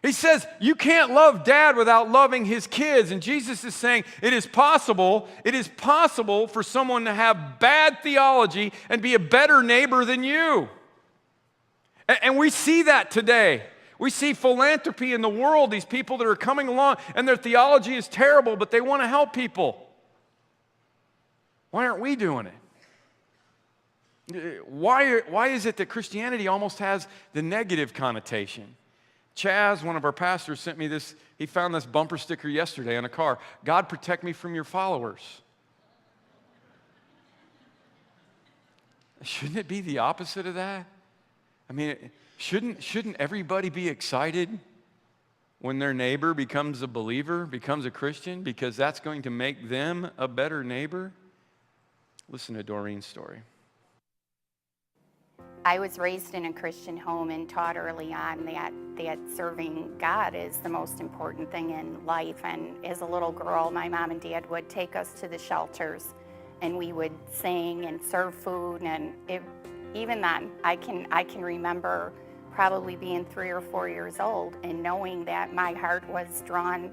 He says you can't love dad without loving his kids. And Jesus is saying it is possible for someone to have bad theology and be a better neighbor than you. And we see that today. We see philanthropy in the world, these people that are coming along and their theology is terrible, but they want to help people. Why aren't we doing it? Why is it that Christianity almost has the negative connotation? Chaz, one of our pastors, sent me this. He found this bumper sticker yesterday on a car. God protect me from your followers. Shouldn't it be the opposite of that? I mean, shouldn't everybody be excited when their neighbor becomes a believer, becomes a Christian, because that's going to make them a better neighbor? Listen to Doreen's story. I was raised in a Christian home and taught early on that serving God is the most important thing in life. And as a little girl, my mom and dad would take us to the shelters and we would sing and serve food. And even then, I can remember probably being 3 or 4 years old and knowing that my heart was drawn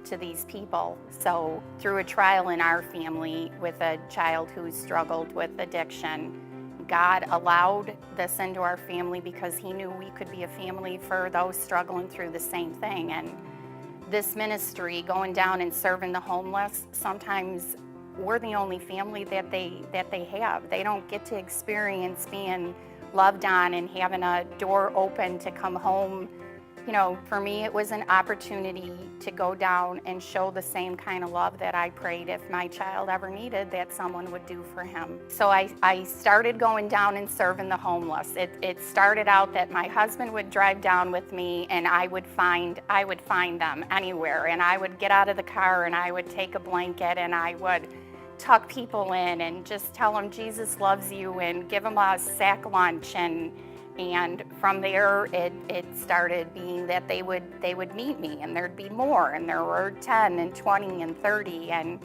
to these people. So through a trial in our family with a child who struggled with addiction, God allowed this into our family because he knew we could be a family for those struggling through the same thing. And this ministry, going down and serving the homeless, sometimes we're the only family that they have. They don't get to experience being loved on and having a door open to come home. You know, for me, it was an opportunity to go down and show the same kind of love that I prayed if my child ever needed that someone would do for him. So I started going down and serving the homeless. It started out that my husband would drive down with me and I would find them anywhere. And I would get out of the car and I would take a blanket and I would tuck people in and just tell them Jesus loves you and give them a sack lunch. And from there, it started being that they would meet me and there'd be more, and there were 10 and 20 and 30, and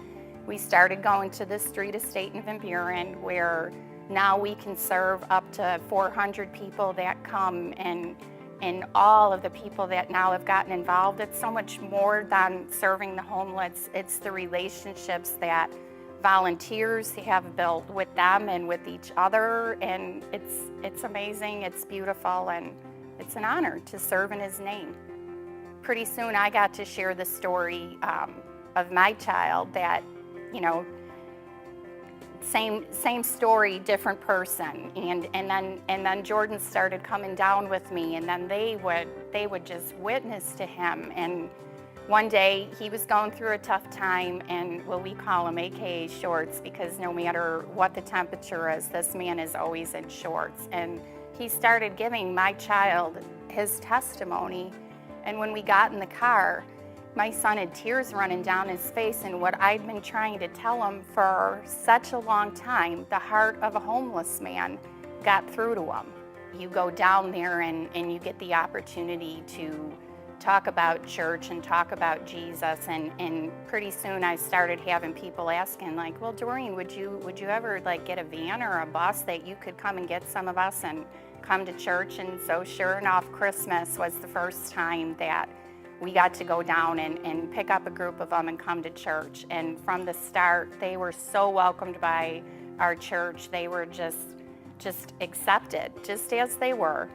we started going to the street estate in Van Buren where now we can serve up to 400 people that come, and all of the people that now have gotten involved. It's so much more than serving the homeless. It's the relationships that volunteers have built with them and with each other, and it's amazing, it's beautiful, and it's an honor to serve in his name. Pretty soon I got to share the story of my child that, you know, same story, different person, and then Jordan started coming down with me, and then they would just witness to him. And one day, he was going through a tough time, and we call him AKA shorts, because no matter what the temperature is, this man is always in shorts. And he started giving my child his testimony, and when we got in the car, my son had tears running down his face, and what I'd been trying to tell him for such a long time, the heart of a homeless man got through to him. You go down there and you get the opportunity to talk about church and talk about Jesus, and pretty soon I started having people asking, like, well, Doreen, would you ever like get a van or a bus that you could come and get some of us and come to church? And so sure enough, Christmas was the first time that we got to go down and pick up a group of them and come to church. And from the start, they were so welcomed by our church. They were just accepted, just as they were.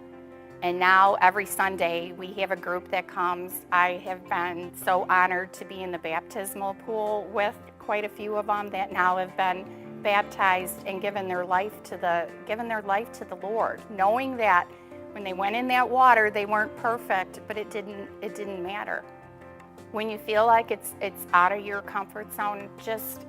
And now every Sunday we have a group that comes. I have been so honored to be in the baptismal pool with quite a few of them that now have been baptized and given their life to the Lord, knowing that when they went in that water they weren't perfect, but it didn't matter. When you feel like it's out of your comfort zone, just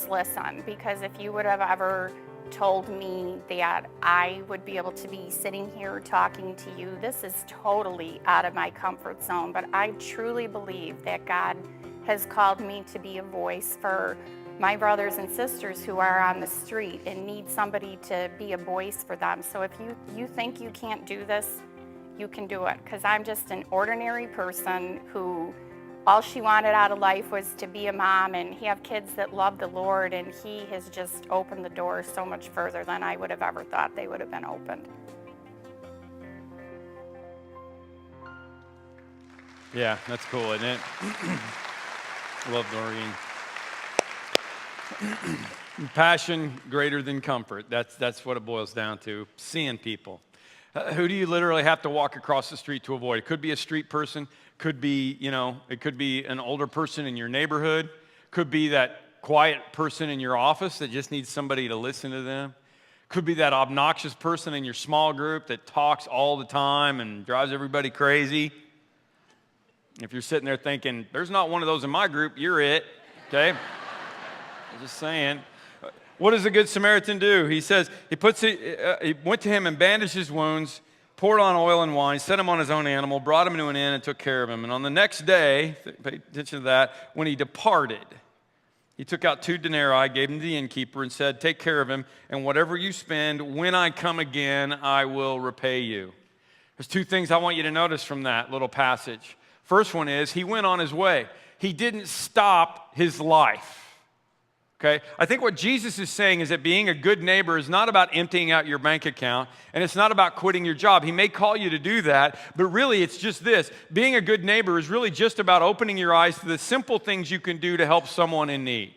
listen, because if you would have ever told me that I would be able to be sitting here talking to you, this is totally out of my comfort zone. But I truly believe that God has called me to be a voice for my brothers and sisters who are on the street and need somebody to be a voice for them. So if you think you can't do this, you can do it, because I'm just an ordinary person who all she wanted out of life was to be a mom and have kids that love the Lord, and he has just opened the door so much further than I would have ever thought they would have been opened. Yeah, that's cool, isn't it? Love Doreen. Passion greater than comfort. That's what it boils down to. Seeing people. Who do you literally have to walk across the street to avoid? It could be a street person. Could be, it could be an older person in your neighborhood. Could be that quiet person in your office that just needs somebody to listen to them. Could be that obnoxious person in your small group that talks all the time and drives everybody crazy. If you're sitting there thinking, there's not one of those in my group, you're it, okay? I'm just saying. What does the Good Samaritan do? He says, he went to him and bandaged his wounds, poured on oil and wine, set him on his own animal, brought him to an inn and took care of him. And on the next day, pay attention to that, when he departed, he took out 2 denarii, gave them to the innkeeper, and said, take care of him, and whatever you spend, when I come again, I will repay you. There's 2 things I want you to notice from that little passage. First one is, he went on his way. He didn't stop his life. Okay? I think what Jesus is saying is that being a good neighbor is not about emptying out your bank account, and it's not about quitting your job. He may call you to do that, but really it's just this. Being a good neighbor is really just about opening your eyes to the simple things you can do to help someone in need.